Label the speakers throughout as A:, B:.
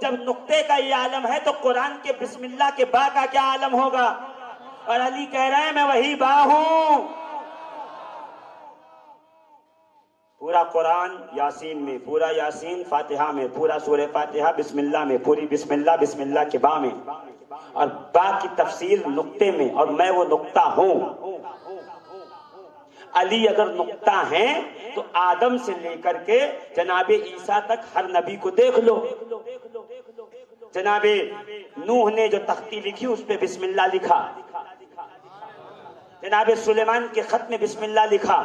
A: جب نقطے کا یہ عالم ہے تو قرآن کے بسم اللہ کے با کا کیا عالم ہوگا؟ اور علی کہہ رہے ہیں میں وہی با ہوں. پورا قرآن یاسین میں، پورا یاسین فاتحہ میں، پورا سورہ فاتحہ بسم اللہ میں، پوری بسم اللہ کے با میں، اور با کی تفسیر نقطے میں، اور میں وہ نقطہ ہوں. علی اگر نقطہ ہیں تو آدم سے لے کر کے جناب عیسیٰ تک ہر نبی کو دیکھ لو. جناب نوح نے جو تختی لکھی اس پہ بسم اللہ لکھا، جناب سلیمان کے خط میں بسم اللہ لکھا،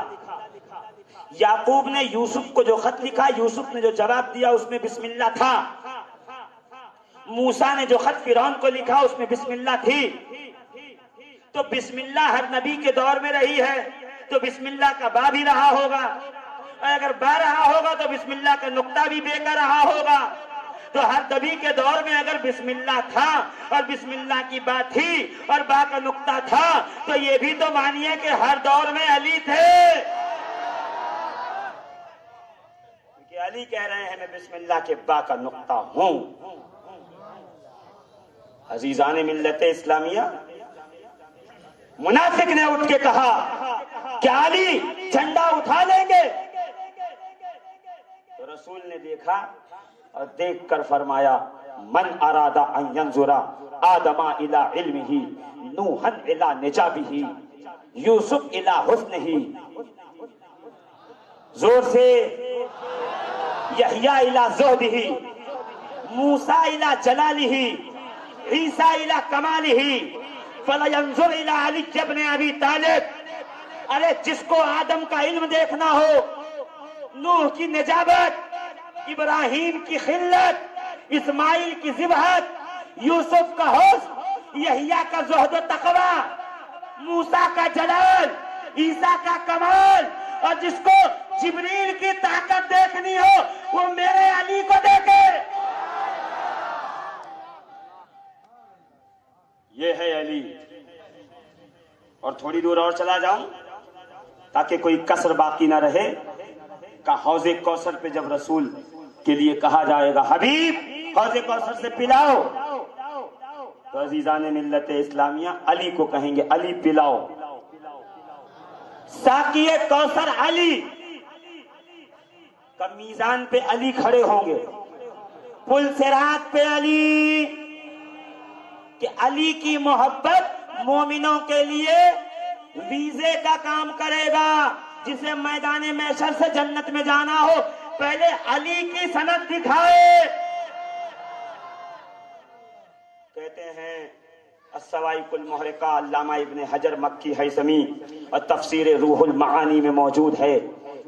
A: یعقوب نے یوسف کو جو خط لکھا، یوسف نے جو جواب دیا اس میں بسم اللہ تھا، موسیٰ نے جو خط فرعون کو لکھا اس میں بسم اللہ تھی. تو بسم اللہ ہر نبی کے دور میں رہی ہے تو بسم اللہ کا با بھی رہا ہوگا، اور اگر با رہا ہوگا تو بسم اللہ کا نقطہ بھی بے کا رہا ہوگا. تو ہر نبی کے دور میں اگر بسم اللہ تھا اور بسم اللہ کی با تھی اور با کا نقطہ تھا تو یہ بھی تو مانیے کہ ہر دور میں علی تھے. کیونکہ علی کہہ رہے ہیں میں بسم اللہ کے با کا نقطہ ہوں. عزیزان ملت اسلامیہ، منافق نے اٹھ کے کہا کیا علی جھنڈا اٹھا لیں گے؟ تو رسول نے دیکھا اور دیکھ کر فرمایا من اراد ان ينظر آدم الى علمه نوحا الى نجابه یوسف الى حسنه، زور سے، یحییٰ الى زہدہ، موسیٰ الى جلالہ، عیسیٰ الى کمالہ، فلینظر الى علی ابن ابی طالب. ارے جس کو آدم کا علم دیکھنا ہو، نوح کی نجابت، ابراہیم کی خلت، اسماعیل کی ذبحت، یوسف کا حسن، یحییٰ کا زہد و تقوی، موسیٰ کا جلال، عیسیٰ کا کمال، اور جس کو جبریل کی طاقت دیکھنی ہو وہ میرے علی کو دیکھے. یہ ہے علی. اور تھوڑی دور اور چلا جاؤں تاکہ کوئی کسر باقی نہ رہے. کہ حوض کوثر پہ جب رسول کے لیے کہا جائے گا حبیب حوض کوثر سے پلاؤ، تو عزیزان ملت اسلامیہ علی کو کہیں گے علی پلاؤ. ساقی کوثر علی، کب میزان پہ علی کھڑے ہوں گے، پل صراط پہ علی. کہ علی کی محبت مومنوں کے لیے ویزے کا کام کرے گا. جسے میدان محشر سے جنت میں جانا ہو پہلے علی کی سند دکھائے. کہتے ہیں الصواعق المحرقہ، علامہ ابن حجر مکی ہیثمی اور تفسیر روح المعانی میں موجود ہے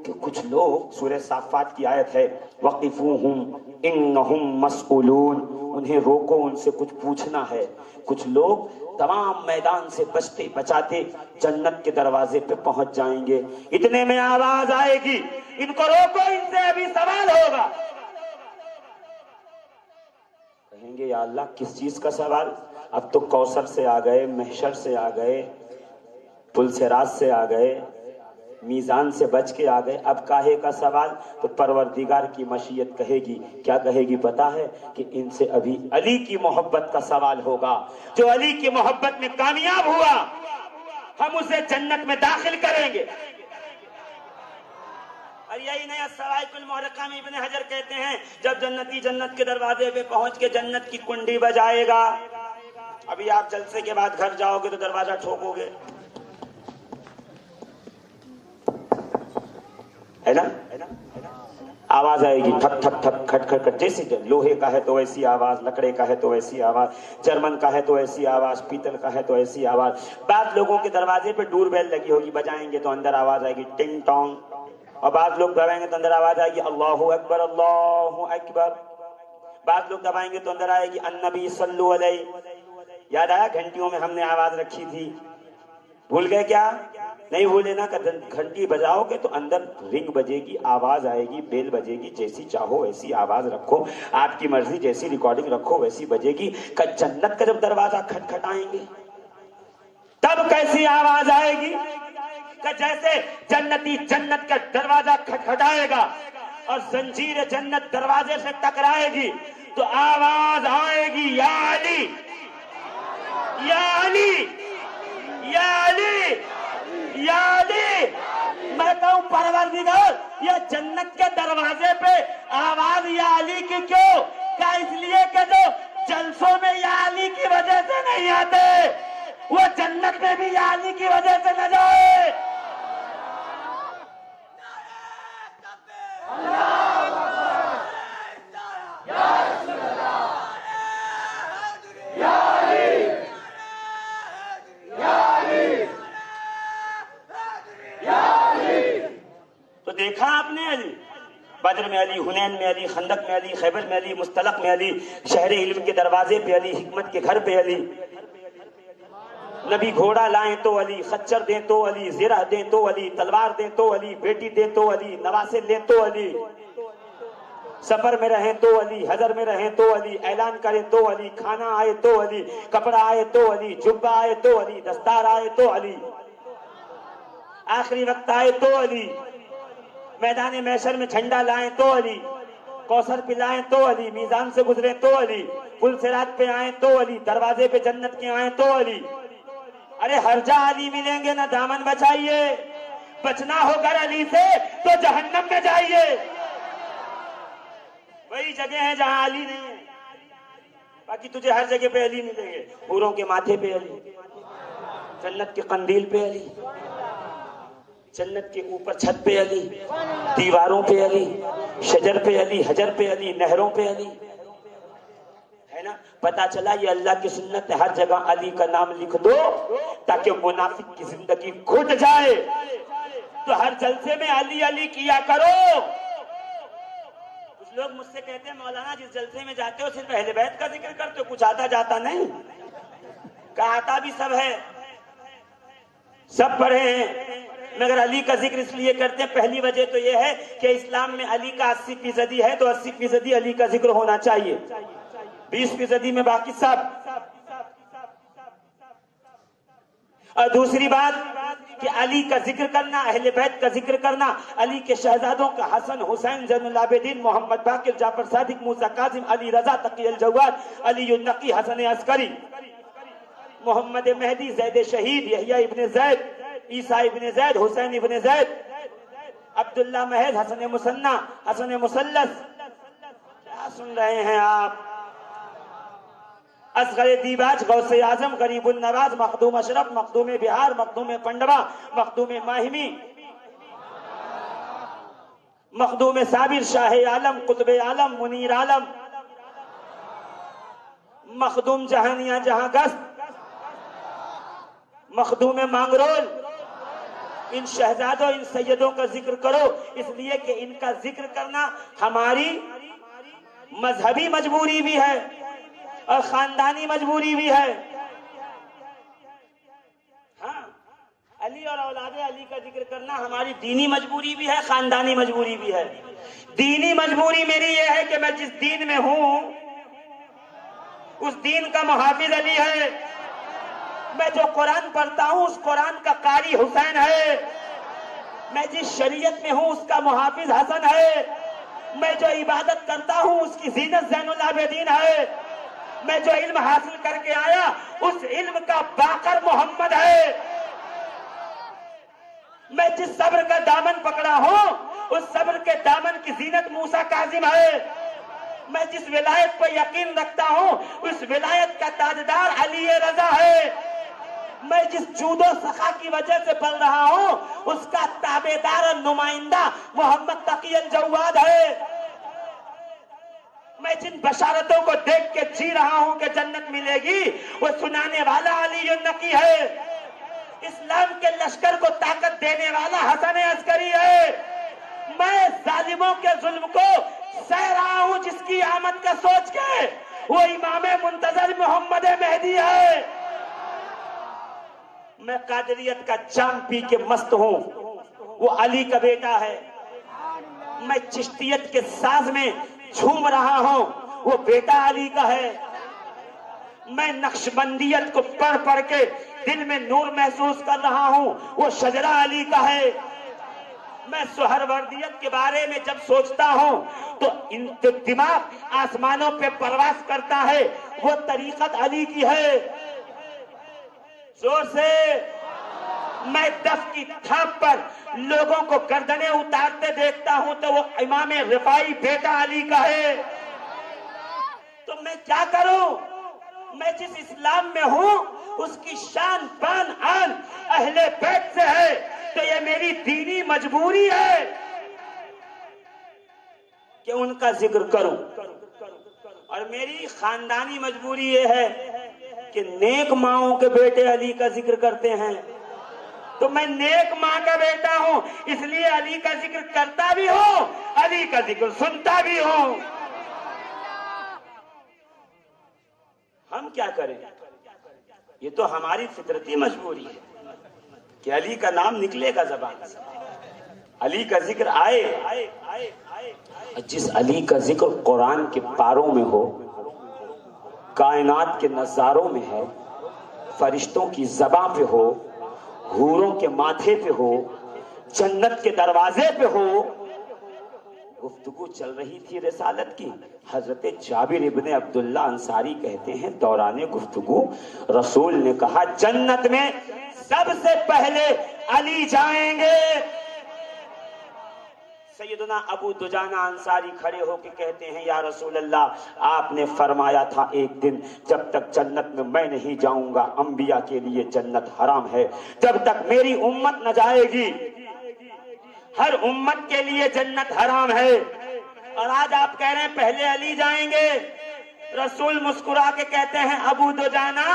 A: کہ کچھ لوگ، سورہ صافات کی آیت ہے وقفوہم انہم مسئولون، انہیں روکو، ان سے کچھ پوچھنا ہے. کچھ لوگ تمام میدان سے بچتے بچاتے جنت کے دروازے پہ پہنچ جائیں گے. اتنے میں آواز آئے گی ان کو روکو، ان سے ابھی سوال ہوگا. کہیں گے یا اللہ کس چیز کا سوال؟ اب تو کوثر سے آ گئے، محشر سے آ گئے، پل صراط سے آ گئے، میزان سے بچ کے آ گئے، اب کاہے کا سوال؟ تو پروردگار کی مشیت کہے گی، کیا کہے گی پتا ہے؟ کہ ان سے ابھی علی کی محبت کا سوال ہوگا. جو علی کی محبت میں کامیاب ہوا ہم اسے جنت میں داخل کریں گے. اور یہی نہیں الصواعق المحرقہ میں ابن حجر کہتے ہیں جب جنتی جنت کے دروازے پہ پہنچ کے جنت کی کنڈی بجائے گا. ابھی آپ جلسے کے بعد گھر جاؤ گے تو دروازہ ٹھوکو گے، ہے نا؟ آواز آئے گی ٹھک ٹھک ٹھک کھٹ کھٹ کھٹ، جیسے لوہے کا ہے تو ایسی آواز، لکڑے کا ہے تو ایسی آواز، جرمن کا ہے تو ایسی آواز، پیتل کا ہے تو ایسی آواز. بعض لوگوں کے دروازے پہ ڈور بیل لگی ہوگی، بجائیں گے تو اندر آواز آئے گی ٹنگ ٹانگ. اور بعض لوگ دبائیں گے تو اندر آواز آئے گی اللہ اکبر اللہ اکبر. بعض لوگ دبائیں گے تو اندر آئے گی النبی صلو علیہ. یاد آیا گھنٹیوں میں ہم نے آواز رکھی تھی، بھول گئے کیا؟ نہیں بھولے نا. گھنٹی بجاؤ گے تو اندر رنگ بجے گی، آواز آئے گی، بیل بجے گی، جیسی چاہو ویسی آواز رکھو، آپ کی مرضی جیسی ریکارڈنگ رکھو ویسی بجے گی. کہ جنت کا جب دروازہ کھٹکھٹائیں گے تب کیسی آواز آئے گی؟ کہ جیسے جنتی جنت کا دروازہ کھٹکھٹائے گا اور زنجیر جنت دروازے سے ٹکرائے گی تو آواز آئے گی یا علی یا علی یا علی یا علی. میں کہوں پروردگار یہ جنت کے دروازے پہ آواز یا علی کی کیوں؟ کیا اس لیے کہ جو جلسوں میں یا علی کی وجہ سے نہیں آتے وہ جنت میں بھی یا علی کی وجہ سے نہ جائے. تو دیکھا آپ نے علی، بدر میں علی، حنین میں علی، خندق میں علی، خیبر میں علی، مستلق میں علی، شہر علم کے دروازے پہ علی، حکمت کے گھر پہ علی. نبی گھوڑا لائیں تو علی، خچر دیں تو علی، زرہ دیں تو علی، تلوار دیں تو علی، بیٹی دیں تو علی، نواسے لیں تو علی، سفر میں رہیں تو علی، حضر میں رہیں تو علی، اعلان کریں تو علی، کھانا آئے تو علی، کپڑا آئے تو علی، جبہ آئے تو علی، دستار آئے تو علی، آخری وقت آئے تو علی، میدان محشر میں جھنڈا لائیں تو علی، کوثر پلائیں تو علی، میزان سے گزریں تو علی، پل صراط پہ آئیں تو علی، دروازے پہ جنت کے آئیں تو علی. ارے ہر جا علی ملیں گے نہ دامن بچائیے، بچنا ہو کر علی سے تو جہنم میں جائیے. وہی جگہ ہے جہاں علی نہیں ہے، باقی تجھے ہر جگہ پہ علی ملیں گے. حوروں کے ماتھے پہ علی، جنت کے قندیل پہ علی، جنت کے اوپر چھت پہ علی، دیواروں پہ علی، شجر پہ علی، حجر پہ علی، نہروں پہ علی. ہے نا؟ پتا چلا یہ اللہ کی سنت ہے، ہر جگہ علی کا نام لکھ دو تاکہ منافق کی زندگی گھٹ جائے. تو ہر جلسے میں علی علی کیا کرو. کچھ لوگ مجھ سے کہتے ہیں مولانا جس جلسے میں جاتے ہو صرف اہل بیت کا ذکر کرتے ہو، کچھ آتا جاتا نہیں. کہا آتا بھی سب ہے، سب پڑھے ہیں، مگر علی کا ذکر اس لیے کرتے ہیں. پہلی وجہ تو یہ ہے کہ اسلام میں علی کا 80% ہے تو 80% علی کا ذکر ہونا چاہیے، 20% میں باقی سب. اور دوسری بات کہ علی کا ذکر کرنا، اہل بیت کا ذکر کرنا، علی کے شہزادوں کا حسن، حسین، زین العابدین، محمد باقر، جعفر صادق، موسیٰ کاظم، علی رضا، تقی الجواد، علی النقی، حسن عسکری، محمد مہدی، زید شہید، یحییٰ ابن زید، عیسیٰ ابن زید، حسین ابن زید، عبداللہ محض، حسن مثنیٰ، حسن مثلث. کیا سن رہے ہیں آپ؟ اصغر دیباج، غوث اعظم، غریب النواز، مخدوم اشرف، مخدوم بہار، مخدوم پنڈوا، مخدوم ماہمی، مخدوم صابر، شاہ عالم، قطب عالم، منیر عالم، مخدوم جہانیاں جہاں گست، مخدوم مانگرول. ان شہزادوں، ان سیدوں کا ذکر کرو، اس لیے کہ ان کا ذکر کرنا ہماری مذہبی مجبوری بھی ہے اور خاندانی مجبوری بھی ہے. ہاں، علی اور اولاد علی کا ذکر کرنا ہماری دینی مجبوری بھی ہے، خاندانی مجبوری بھی ہے. دینی مجبوری میری یہ ہے کہ میں جس دین میں ہوں اس دین کا محافظ علی ہے. میں جو قرآن پڑھتا ہوں اس قرآن کا قاری حسین ہے. میں جس شریعت میں ہوں اس کا محافظ حسن ہے. میں جو عبادت کرتا ہوں اس کی زینت زین العابدین ہے. میں جو علم حاصل کر کے آیا اس علم کا باقر محمد ہے. میں جس صبر کا دامن پکڑا ہوں اس صبر کے دامن کی زینت موسیٰ کاظم ہے. میں جس ولایت پر یقین رکھتا ہوں اس ولایت کا تاجدار علی رضا ہے. میں جس جود و سخا کی وجہ سے پل رہا ہوں اس کا تابعدار اور نمائندہ محمد تقی الجواد ہے. میں جن بشارتوں کو دیکھ کے جی رہا ہوں کہ جنت ملے گی وہ سنانے والا علی النقی ہے. اسلام کے لشکر کو طاقت دینے والا حسن عسکری ہے. میں ظالموں کے ظلم کو سہ رہا ہوں جس کی آمد کا سوچ کے وہ امام منتظر محمد مہدی ہے. میں قادریت کا جام پی کے مست ہوں، وہ علی کا بیٹا ہے. میں چشتیت کے ساز میں جھوم رہا ہوں، وہ بیٹا علی کا ہے. میں نقشبندیت کو پڑھ پڑھ کے دل میں نور محسوس کر رہا ہوں، وہ شجرہ علی کا ہے. میں سہروردیت کے بارے میں جب سوچتا ہوں تو دماغ آسمانوں پہ پرواز کرتا ہے. وہ طریقت علی کی ہے. زور سے میں دف کی تھاپ پر لوگوں کو گردنیں اتارتے دیکھتا ہوں تو وہ امام رفاعی بیٹا علی کا ہے. تو میں کیا کروں؟ میں جس اسلام میں ہوں اس کی شان بان آن اہل بیت سے ہے تو یہ میری دینی مجبوری ہے کہ ان کا ذکر کروں. اور میری خاندانی مجبوری یہ ہے کہ نیک ماؤں کے بیٹے علی کا ذکر کرتے ہیں تو میں نیک ماں کا بیٹا ہوں اس لیے علی کا ذکر کرتا بھی ہوں, علی کا ذکر سنتا بھی ہوں. ہم کیا کریں؟ یہ تو ہماری فطرتی مجبوری ہے کہ علی کا نام نکلے گا زبان سے, علی کا ذکر آئے. جس علی کا ذکر قرآن کے پاروں میں ہو, کائنات کے نظاروں میں ہے, فرشتوں کی زبان پہ ہو, حوروں کے ماتھے پہ ہو, جنت کے دروازے پہ ہو. گفتگو چل رہی تھی رسالت کی. حضرت جابر ابن عبداللہ انصاری کہتے ہیں دوران گفتگو رسول نے کہا جنت میں سب سے پہلے علی جائیں گے. سیدنا ابو دجانہ انصاری کھڑے ہو کے کہتے ہیں یا رسول اللہ آپ نے فرمایا تھا ایک دن جب تک جنت میں میں نہیں جاؤں گا انبیاء کے لیے جنت حرام ہے, جب تک میری امت نہ جائے گی ہر امت کے لیے جنت حرام ہے. اور آج آپ کہہ رہے ہیں پہلے علی جائیں گے. رسول مسکرا کے کہتے ہیں ابو دجانہ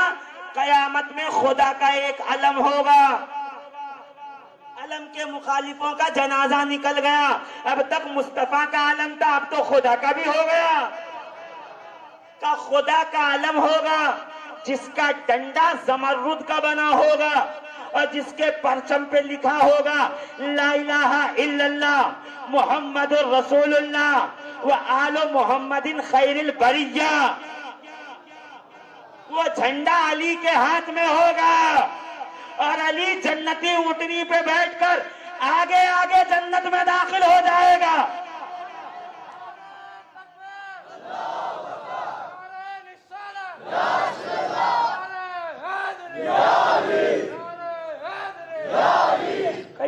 A: قیامت میں خدا کا ایک علم ہوگا, علم کے مخالفوں کا جنازہ نکل گیا. اب تک مصطفیٰ کا علم تھا اب تو خدا کا بھی ہو گیا. کا خدا کا علم ہوگا جس کا ڈنڈا زمرد کا بنا ہوگا اور جس کے پرچم پہ لکھا ہوگا لا الہ الا اللہ محمد الرسول اللہ و آل محمد خیر البریہ. وہ جھنڈا علی کے ہاتھ میں ہوگا اور علی جنتی اونٹنی پہ بیٹھ کر آگے آگے جنت میں داخل ہو جائے گا.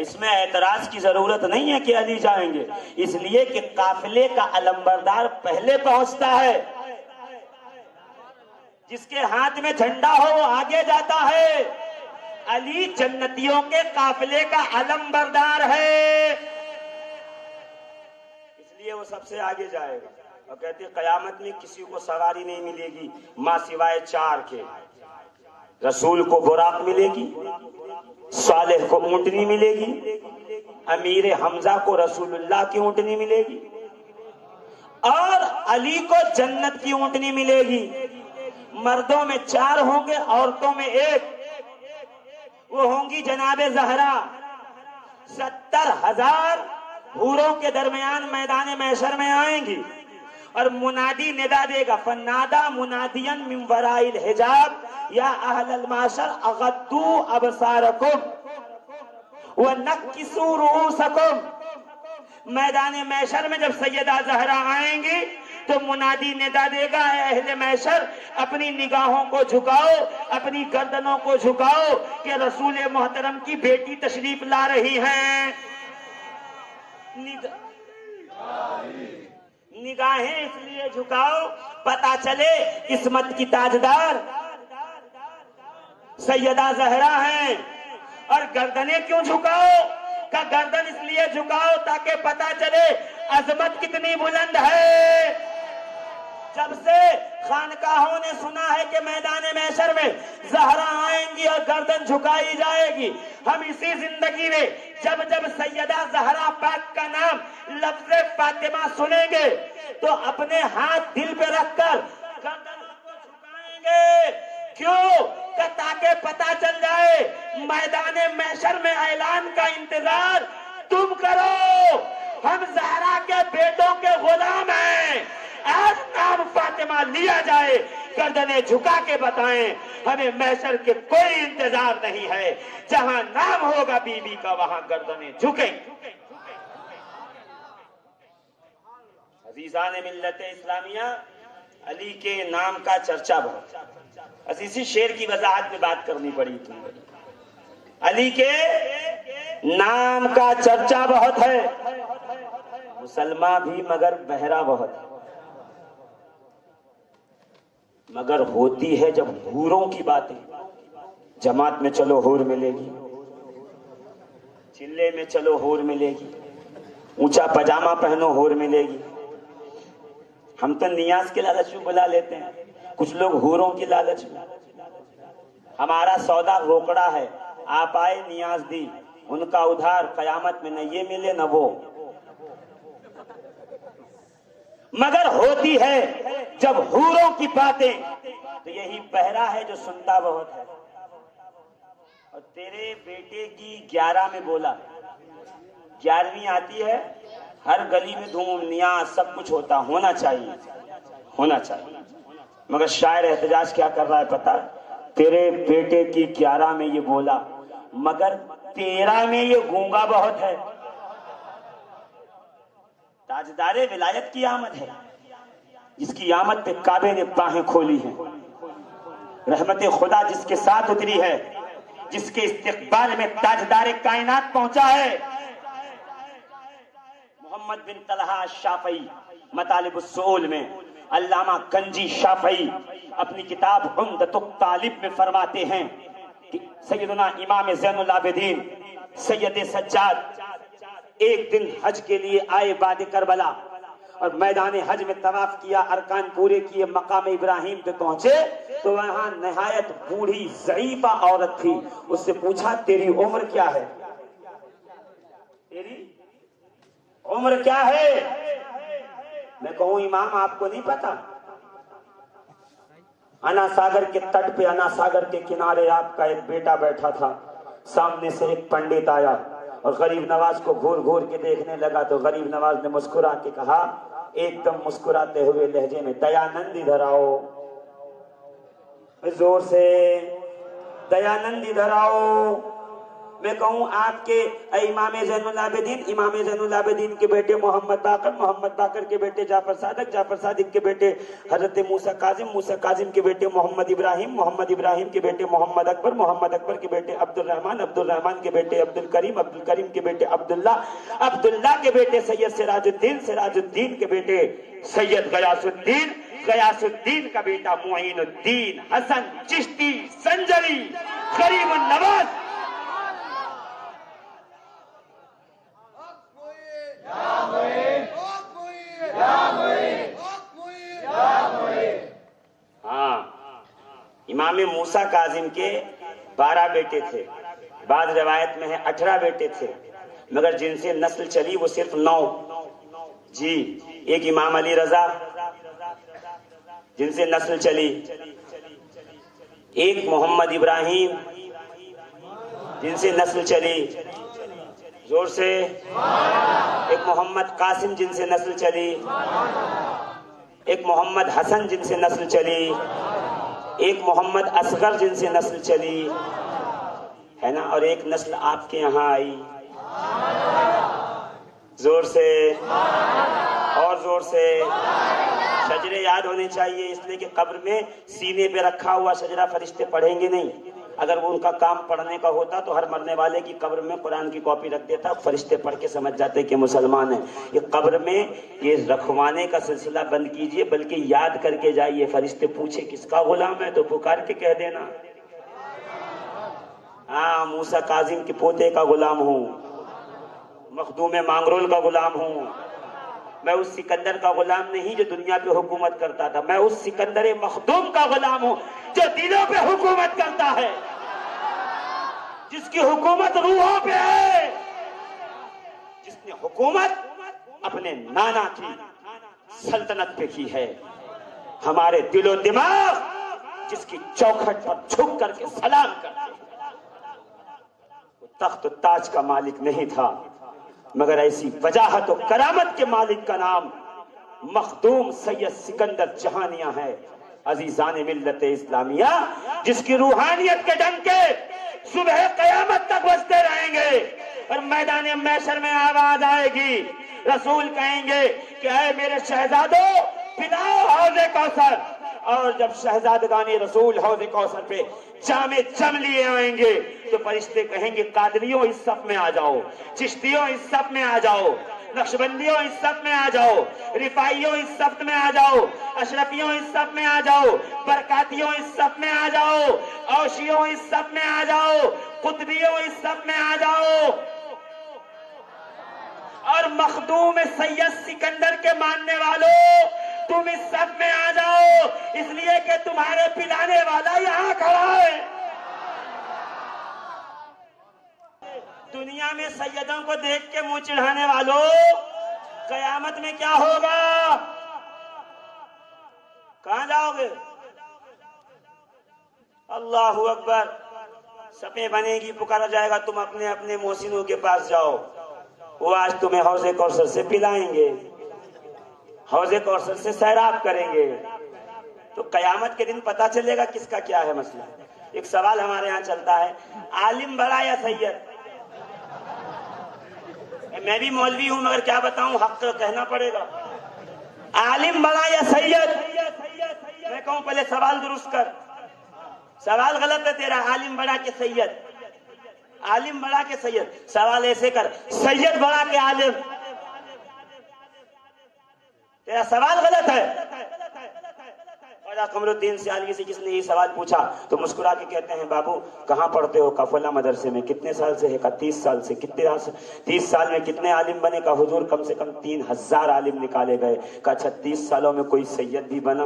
A: اس میں اعتراض کی ضرورت نہیں ہے کہ علی جائیں گے, اس لیے کہ قافلے کا علمبردار پہلے پہنچتا ہے. جس کے ہاتھ میں جھنڈا ہو وہ آگے جاتا ہے. علی جنتیوں کے قافلے کا علمبردار ہے اس لیے وہ سب سے آگے جائے گا. اور کہتے ہیں قیامت میں کسی کو سواری نہیں ملے گی ماں سوائے چار کے. رسول کو براق ملے گی, صالح کو اونٹنی ملے گی, امیر حمزہ کو رسول اللہ کی اونٹنی ملے گی اور علی کو جنت کی اونٹنی ملے گی. مردوں میں 4 ہوں گے, عورتوں میں 1. وہ ہوں گی جناب زہرا. 70,000 حوروں کے درمیان میدان محشر میں آئیں گی اور منادی ندا دے گا فنادا منادین من وراء الحجاب یا اہل المعشر اغضوا ابصارکم ونکسوا رؤوسکم. میدان محشر میں جب سیدہ زہرا آئیں گی تو منادی ندا دے گا اے اہل محشر اپنی نگاہوں کو جھکاؤ, اپنی گردنوں کو جھکاؤ کہ رسول محترم کی بیٹی تشریف لا رہی ہیں. نگاہیں اس لیے جھکاؤ پتا چلے عصمت کی تاجدار سیدہ زہرا ہیں. اور گردنیں کیوں جھکاؤ؟ کہ گردن اس لیے جھکاؤ تاکہ پتا چلے عظمت کتنی بلند ہے. جب سے خانقاہوں نے سنا ہے کہ میدان محشر میں زہرا آئیں گی اور گردن جھکائی جائے گی, ہم اسی زندگی میں جب جب سیدہ زہرا پاک کا نام لفظ فاطمہ سنیں گے تو اپنے ہاتھ دل پہ رکھ کر گردن کو جھکائیں گے. کیوں؟ کہ تاکہ پتا چل جائے میدان محشر میں اعلان کا انتظار تم کرو, ہم زہرا کے بیٹوں کے غلام ہیں. آج نام فاطمہ لیا جائے گردنیں جھکا کے بتائیں ہمیں محشر کے کوئی انتظار نہیں ہے. جہاں نام ہوگا بی بی کا وہاں گردنیں جھکیں. عزیزان ملت اسلامیہ، علی کے نام کا چرچا بہت، بس اسی شعر کی وضاحت میں بات کرنی پڑی تھی۔ علی کے نام کا چرچا بہت ہے، مسلمان بھی مگر بہرا بہت ہے، مگر ہوتی ہے جب حوروں کی باتیں۔ جماعت میں چلو حور ملے گی، چلے میں چلو حور ملے گی، اونچا پاجامہ پہنو حور ملے گی۔ ہم تو نیاز کے لالچ میں بلا لیتے ہیں، کچھ لوگ حوروں کی لالچ میں۔ ہمارا سودا روکڑا ہے، آپ آئے نیاز دی، ان کا ادھار قیامت میں نہ یہ ملے نہ وہ۔ مگر ہوتی ہے جب حوروں کی باتیں تو یہی بہرا ہے جو سنتا بہت ہے۔ اور تیرے بیٹے کی 11 میں بولا، 11ویں آتی ہے، ہر گلی میں دھوم نیاز سب کچھ ہونا چاہیے، ہونا چاہیے۔ مگر شاعر احتجاج کیا کر رہا ہے پتا؟ تیرے بیٹے کی 11 میں یہ بولا، مگر 13 میں یہ گونگا بہت ہے۔ تاجدار ولایت کی آمد ہے، جس کی آمد پہ کعبے نے باہیں کھولی ہیں، رحمت خدا جس کے ساتھ اتری ہے، جس کے استقبال میں تاجدار کائنات پہنچا ہے۔ محمد بن طلحہ شافعی مطالب السؤول میں، علامہ گنجی شافعی اپنی کتاب عمدۃ الطالب میں فرماتے ہیں کہ سیدنا امام زین العابدین سید سجاد ایک دن حج کے لیے آئے وادی کربلا، اور میدان حج میں طواف کیا، ارکان پورے کیے، مقام ابراہیم پہ پہنچے تو وہاں نہایت بوڑھی ضعیفہ عورت تھی۔ اس سے پوچھا تیری عمر کیا ہے؟ تیری عمر کیا ہے؟ میں کہوں امام آپ کو نہیں پتا؟ انا ساگر کے تٹ پہ، انا ساگر کے کنارے آپ کا ایک بیٹا بیٹھا تھا، سامنے سے ایک پنڈت آیا اور غریب نواز کو گھور گھور کے دیکھنے لگا، تو غریب نواز نے مسکرا کے کہا ایک دم مسکراتے ہوئے لہجے میں، دیانند ادھر آؤ، زور سے دیانند ادھر آؤ۔ میں کہوں آپ کے امام زین العابدین، امام زین العابدین کے بیٹے محمد باقر، محمد باقر کے بیٹے جعفر صادق، جعفر صادق کے بیٹے حضرت موسیٰ کاظم، موسیٰ کاظم کے بیٹے محمد ابراہیم، محمد ابراہیم کے بیٹے محمد اکبر، محمد اکبر کے بیٹے عبد الرحمن، عبد الرحمن کے بیٹے عبد الکریم، عبد الکریم کے بیٹے عبداللہ، عبداللہ کے بیٹے سید سراج الدین، سراج الدین کے بیٹے سید غیاث الدین، غیاث الدین کا بیٹا معین الدین، حسن چشتی سنجری غریب النواز۔ ہاں، امام موسیٰ کاظم کے 12 بیٹے تھے، بعض روایت میں ہے 18 بیٹے تھے، مگر جن سے نسل چلی وہ صرف 9۔ جی، ایک امام علی رضا جن سے نسل چلی، ایک محمد ابراہیم جن سے نسل چلی، زور سے، ایک محمد قاسم جن سے نسل چلی، ایک محمد حسن جن سے نسل چلی، ایک محمد اصغر جن سے نسل چلی ہے نا، اور ایک نسل آپ کے یہاں آئی۔ زور سے اور زور سے، شجرے یاد ہونے چاہیے، اس لیے کہ قبر میں سینے پہ رکھا ہوا شجرہ فرشتے پڑھیں گے نہیں۔ اگر وہ ان کا کام پڑھنے کا ہوتا تو ہر مرنے والے کی قبر میں قرآن کی کاپی رکھ دیتا، فرشتے پڑھ کے سمجھ جاتے کہ مسلمان ہیں۔ یہ قبر میں یہ رکھوانے کا سلسلہ بند کیجئے، بلکہ یاد کر کے جائیے، فرشتے پوچھے کس کا غلام ہے تو پکار کے کہہ دینا، ہاں موسیٰ کاظم کے پوتے کا غلام ہوں، مخدوم مانگرول کا غلام ہوں، میں اس سکندر کا غلام نہیں جو دنیا پہ حکومت کرتا تھا، میں اس سکندر مخدوم کا غلام ہوں جو دلوں پہ حکومت کرتا ہے، جس کی حکومت روحوں پہ ہے، جس نے حکومت اپنے نانا کی سلطنت پہ کی ہے، ہمارے دل و دماغ جس کی چوکھٹ پر جھک کر کے سلام کرتے ہیں۔ وہ تخت و تاج کا مالک نہیں تھا، مگر ایسی وجاہت و کرامت کے مالک کا نام مخدوم سید سکندر جہانیاں ہے۔ عزیزان ملت اسلامیہ، جس کی روحانیت کے ڈنکے صبح قیامت تک بجتے رہیں گے، اور میدان محشر میں آواز آئے گی رسول کہیں گے کہ اے میرے شہزادوں پلاؤ حوض کوثر، اور جب شہزادگان رسول حوض کوثر پہ جام جم لیے آئیں گے تو فرشتے کہیں گے قادریوں اس صف میں آ جاؤ، چشتیوں اس صف میں آ جاؤ، نقشبندیوں اس صف میں آ جاؤ، رفائیوں اس صف میں آ جاؤ، اشرفیوں اس صف میں آ جاؤ، برکاتیوں اس صف میں آ جاؤ، اوشیوں اس صف میں آ جاؤ، قطبیوں اس صف میں آ جاؤ، اور مخدوم سید سکندر کے ماننے والوں تم اس صف میں آ جاؤ، اس لیے کہ تمہارے پلانے والا یہاں کھڑا ہے۔ دنیا میں سیدوں کو دیکھ کے منہ چڑھانے والوں، قیامت میں کیا ہوگا؟ کہاں جاؤ گے؟ اللہ اکبر، صفیں بنے گی، پکارا جائے گا، تم اپنے اپنے محسنوں کے پاس جاؤ، وہ آج تمہیں حوض کوثر سے پلائیں گے، حوض کوثر سے سیراب کریں گے۔ تو قیامت کے دن پتا چلے گا کس کا کیا ہے مسئلہ۔ ایک سوال ہمارے ہاں چلتا ہے، عالم بڑا یا سید؟ میں بھی مولوی ہوں مگر کیا بتاؤں، حق تو کہنا پڑے گا۔ عالم بڑا یا سید؟ میں کہوں پہلے سوال درست کر، سوال غلط ہے تیرا، عالم بڑا کہ سید؟ عالم بڑا کہ سید؟ سوال ایسے کر، سید بڑا کہ عالم؟ تیرا سوال غلط ہے۔ قمر الدین سیالوی سے کس نے یہ سوال پوچھا تو مسکرا کے کہتے ہیں، بابو کہاں پڑھتے ہو؟ کہا فلاں مدرسے میں۔ کتنے سال سے ہے؟ کہا 30 سال سے۔ کتنے 30 سال میں کتنے عالم بنے؟ کہا حضور کم سے کم 3000 عالم نکالے گئے۔ کہا 36 سالوں میں کوئی سید بھی بنا؟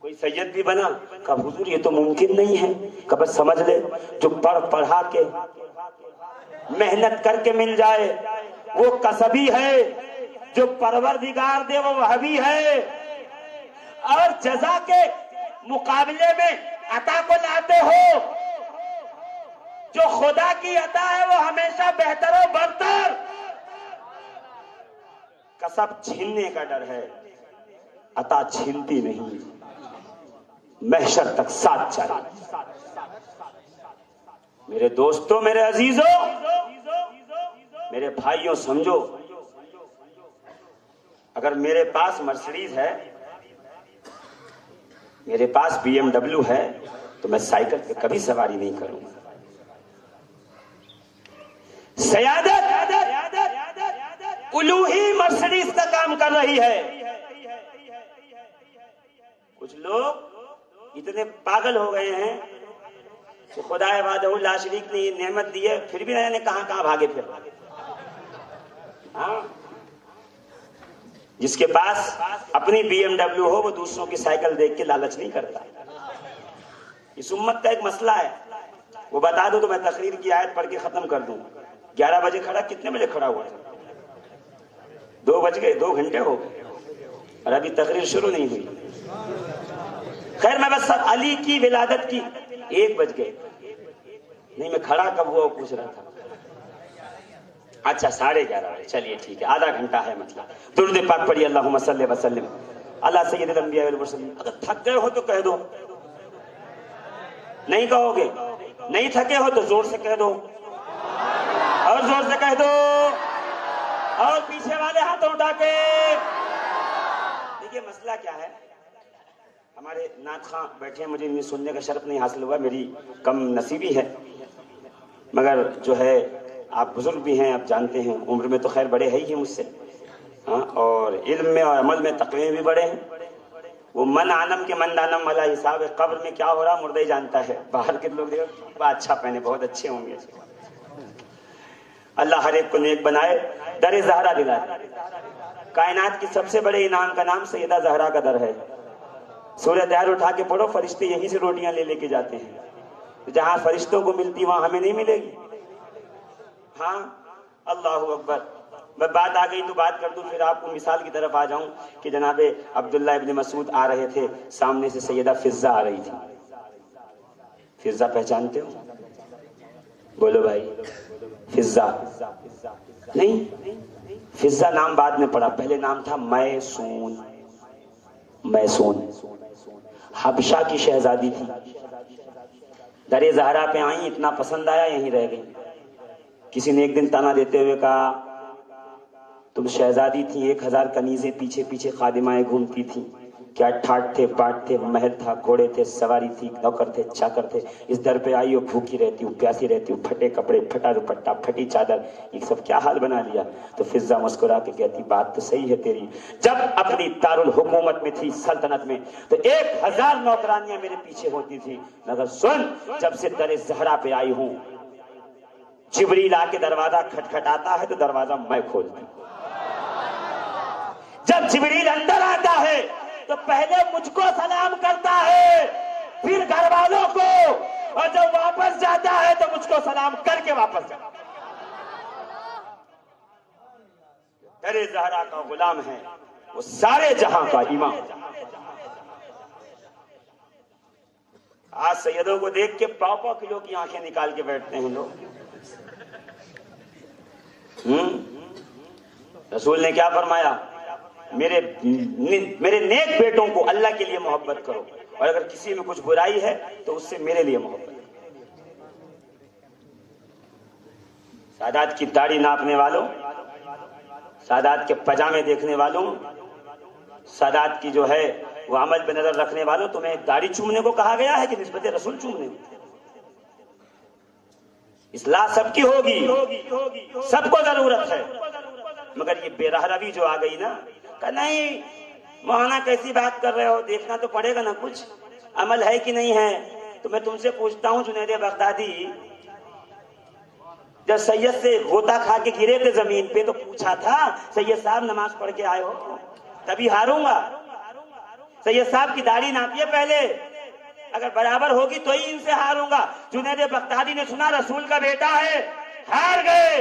A: کوئی سید بھی بنا؟ کہا حضور یہ تو ممکن نہیں ہے۔ کہا بس سمجھ لے، جو پڑھا کے محنت کر کے مل جائے وہ کسبی ہے، جو پروردگار دے وہ وہابی ہے، اور جزا کے مقابلے میں عطا کو لاتے ہو، جو خدا کی عطا ہے وہ ہمیشہ بہتر و برتر۔ کسب چھیننے کا ڈر ہے، عطا چھینتی نہیں، محشر تک ساتھ چاہیے۔ میرے دوستوں، میرے عزیزوں، میرے بھائیوں، سمجھو، اگر میرے پاس مرسڈیز ہے، میرے پاس BMW ہے، تو میں سائیکل پہ کبھی سواری نہیں کروں گا۔ سیادت الوہی مرسڈیز کا کام کر رہی ہے۔ کچھ لوگ اتنے پاگل ہو گئے ہیں کہ خدا وحدہ لا شریک نے یہ نعمت دی ہے، پھر بھی نہ جانے کہاں کہاں بھاگے پھر۔ ہاں، جس کے پاس اپنی BMW ہو وہ دوسروں کی سائیکل دیکھ کے لالچ نہیں کرتا۔ اس امت کا ایک مسئلہ ہے، وہ بتا دو تو میں تقریر کی آیت پڑھ کے ختم کر دوں۔ 11 بجے کھڑا، کتنے بجے کھڑا ہوا تھا؟ 2 بج گئے، 2 گھنٹے ہو گئے اور ابھی تقریر شروع نہیں ہوئی۔ خیر میں بس علی کی ولادت کی 1 بج گئے، نہیں میں کھڑا کب ہوا وہ پوچھ رہا تھا۔ اچھا 11:30 بجے، چلیے ٹھیک ہے، آدھا گھنٹہ ہے مطلب۔ درود پاک پڑھیے، اللہم صلی وسلم اللہ سید الانبیاء والمرسلین۔ اگر تھک گئے ہو تو کہہ دو، نہیں کہو گے؟ نہیں تھکے ہو تو زور سے کہہ دو، اور زور سے کہہ دو، اور پیچھے والے ہاتھوں اٹھا کے۔ دیکھیے مسئلہ کیا ہے، ہمارے نعت خواں بیٹھے ہیں، مجھے انہیں سننے کا شرف نہیں حاصل ہوا، میری کم نصیبی ہے، مگر جو ہے آپ بزرگ بھی ہیں، آپ جانتے ہیں، عمر میں تو خیر بڑے ہیں ہی مجھ سے، ہاں، اور علم میں اور عمل میں تقوی بھی بڑے ہیں۔ وہ من عالم کے من دانم والا حساب ہے، قبر میں کیا ہو رہا مردہ ہی جانتا ہے۔ باہر کے لوگ دیکھو اچھا پہنے، بہت اچھے ہوں گے۔ اللہ ہر ایک کو نیک بنائے، در زہرا دلائے۔ کائنات کی سب سے بڑے انعام کا نام سیدہ زہرا کا در ہے۔ سورہ دہر اٹھا کے پڑھو، فرشتے یہیں سے روٹیاں لے کے جاتے ہیں، جہاں فرشتوں کو ملتی وہاں ہمیں نہیں ملے گی۔ ہاں، اللہ اکبر۔ میں بات آ گئی تو بات کر دوں، پھر آپ کو مثال کی طرف آ جاؤں کہ جناب عبداللہ ابن مسعود آ رہے تھے، سامنے سے سیدہ فضہ آ رہی تھی۔ فضہ پہچانتے ہو؟ بولو بھائی، فضہ نہیں؟ فضہ نام بعد میں پڑا، پہلے نام تھا میسون۔ میسون حبشہ کی شہزادی تھی، در زہرا پہ آئیں، اتنا پسند آیا یہیں رہ گئی۔ کسی نے ایک دن تانا دیتے ہوئے کہا تم شہزادی تھی 1000 کنیزیں پیچھے پیچھے خادمائیں گھومتی تھیں، کیا ٹھاٹ تھے باٹ تھے، محل تھا، گھوڑے تھے، سواری تھی، نوکر تھے، چاکر تھے، اس در پہ آئی ہو بھوکی رہتی ہوں، پیاسی رہتی ہوں، پھٹے کپڑے، پھٹا دوپٹہ، پھٹی چادر، یہ سب کیا حال بنا لیا؟ تو فضہ مسکرا کے کہتی بات تو صحیح ہے تیری، جب اپنی دارالحکومت میں تھی، سلطنت میں، تو 1000 نوکرانیاں میرے پیچھے ہوتی تھی، مگر سن جب سے در زہرا پہ آئی ہوں جبریل آ کے دروازہ کھٹکھٹاتا ہے تو دروازہ میں کھولتی ہوں، جب جبریل اندر آتا ہے تو پہلے مجھ کو سلام کرتا ہے پھر گھر والوں کو، اور جب واپس جاتا ہے تو مجھ کو سلام کر کے واپس جاتا ہے۔ در زہرا کا غلام ہے وہ سارے جہاں کا امام۔ آج سیدوں کو دیکھ کے 100 کلو کی آنکھیں نکال کے بیٹھتے ہیں لوگ۔ رسول نے کیا فرمایا؟ میرے نیک بیٹوں کو اللہ کے لیے محبت کرو، اور اگر کسی میں کچھ برائی ہے تو اس سے میرے لیے محبت کرو۔ سادات کی داڑھی ناپنے والوں، سادات کے پجامے دیکھنے والوں، سادات کی جو ہے وہ عمل پہ نظر رکھنے والوں، تمہیں داڑھی چومنے کو کہا گیا ہے کہ نسبت رسول چومنے کو؟ اصلاح سب کی ہوگی، سب کو ضرورت ہے، مگر یہ بے راہ روی جو آ گئی نا کہ نہیں مولانا کیسی بات کر رہے ہو، دیکھنا تو پڑے گا نا کچھ عمل ہے کہ نہیں ہے۔ تو میں تم سے پوچھتا ہوں جنید بغدادی، جب سید سے غوطہ کھا کے گرے تھے زمین پہ تو پوچھا تھا سید صاحب نماز پڑھ کے آئے ہو تبھی ہاروں گا؟ سید صاحب کی داڑھی ناپیے پہلے، اگر برابر ہوگی تو ہی ان سے ہاروں گا۔ جنید بغدادی نے سنا رسول کا بیٹا ہے، ہار گئے،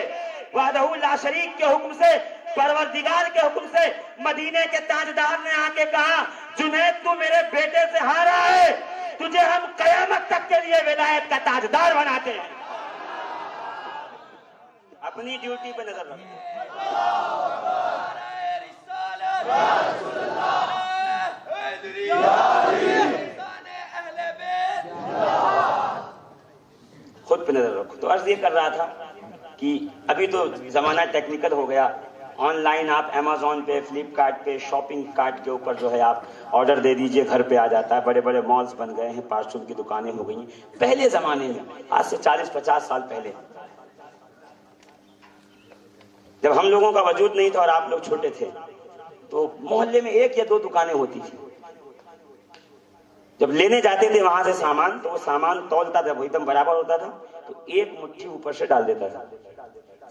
A: وحدہ لا شریک کے حکم سے، پروردگار کے حکم سے مدینے کے تاجدار نے آ کے کہا جنید تو میرے بیٹے سے ہارا ہے، تجھے ہم قیامت تک کے لیے ولایت کا تاجدار بناتے ہیں۔ اپنی ڈیوٹی پہ نظر رکھو۔ خود پہ نظر رکھو۔ تو عرض یہ کر رہا تھا کہ ابھی تو زمانہ ٹیکنیکل ہو گیا، آن لائن آپ امیزون پہ، فلپ کارٹ پہ، شاپنگ کارٹ کے اوپر جو ہے آپ آرڈر دے دیجئے، گھر پہ آ جاتا ہے، بڑے بڑے مالز بن گئے ہیں، فاسٹ کی دکانیں ہو گئی ہیں۔ پہلے زمانے میں آج سے 40-50 سال پہلے جب ہم لوگوں کا وجود نہیں تھا اور آپ لوگ چھوٹے تھے تو محلے میں 1 یا 2 دکانیں ہوتی تھی۔ جب لینے جاتے تھے وہاں سے سامان تو وہ سامان تولتا تھا، وہ ایک دم برابر ہوتا تھا تو 1 مٹھی اوپر سے ڈال دیتا تھا۔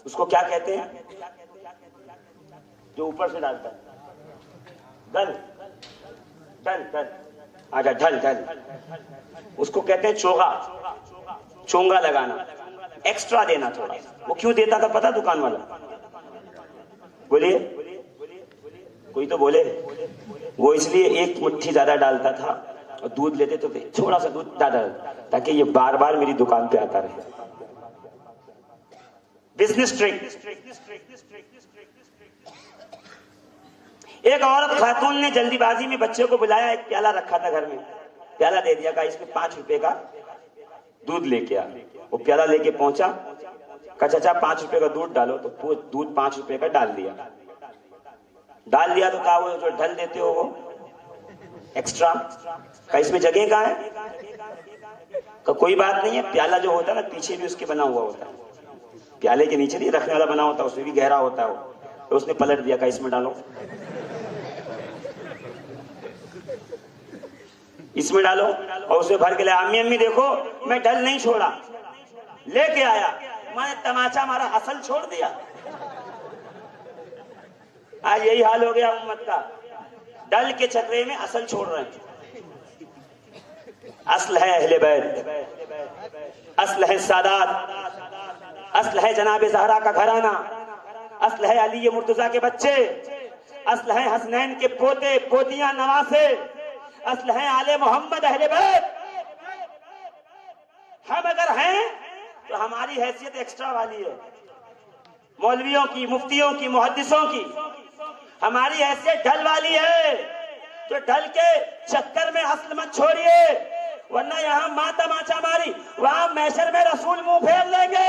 A: اس کو کیا کہتے ہیں جو اوپر سے ڈالتا ہے؟ ڈل ڈل ڈل آجا ڈھل ڈھل، اس کو کہتے ہیں چوغا، چونگا لگانا، ایکسٹرا دینا تھوڑا۔ وہ کیوں دیتا تھا پتا دکان والا؟ بولیے کوئی تو بولے۔ وہ اس لیے 1 مٹھی زیادہ ڈالتا تھا اور دودھ لیتے تو تھوڑا سا دودھ زیادہ تاکہ یہ بار بار میری دکان پہ آتا رہے۔ Business trick. ایک عورت خاتون نے جلدی بازی میں بچے کو بلایا، ایک پیالہ رکھا تھا گھر میں، پیالہ دے دیا، کہا اس میں 5 روپے کا دودھ لے کے آ۔ وہ پیالہ لے کے پہنچا، کہا چچا 5 روپے کا دودھ ڈالو، تو دودھ 5 روپے کا ڈال دیا تو کہا وہ جو ڈھل دیتے ہو وہ ایکسٹرا، کہا اس میں جگہ کہاں ہے؟ کہا کوئی بات نہیں ہے، پیالہ جو ہوتا ہے نا پیچھے بھی اس کے بنا ہوا ہوتا ہے، پیالے کے نیچے نہیں رکھنے والا بنا ہوتا، اس میں بھی گہرا ہوتا ہے وہ، تو اس نے پلٹ دیا، کہا اس میں ڈالو، اس میں ڈالو، اور اسے بھر کے لے، امی امی دیکھو میں ڈھل نہیں چھوڑا، لے کے آیا، میں نے تماچا مارا، اصل چھوڑ دیا۔ آج یہی حال ہو گیا امت کا، ڈل کے چکرے میں اصل چھوڑ رہے ہیں۔ اصل ہے اہل بیت، اصل ہے سادات، اصل ہے جناب زہرا کا گھرانہ، اصل ہے علی مرتضیٰ کے بچے، اصل ہے حسنین کے پوتے پوتیاں نواسے، اصل ہے آل محمد اہل بیت۔ ہم اگر ہیں تو ہماری حیثیت ایکسٹرا والی ہے، مولویوں کی، مفتیوں کی، محدثوں کی، ہماری حیثیت ڈھل والی ہے، تو ڈھل کے چکر میں اصل مت چھوڑیے، ورنہ یہاں ماں تماچا ماری، وہاں محشر میں رسول منہ پھیر لیں گے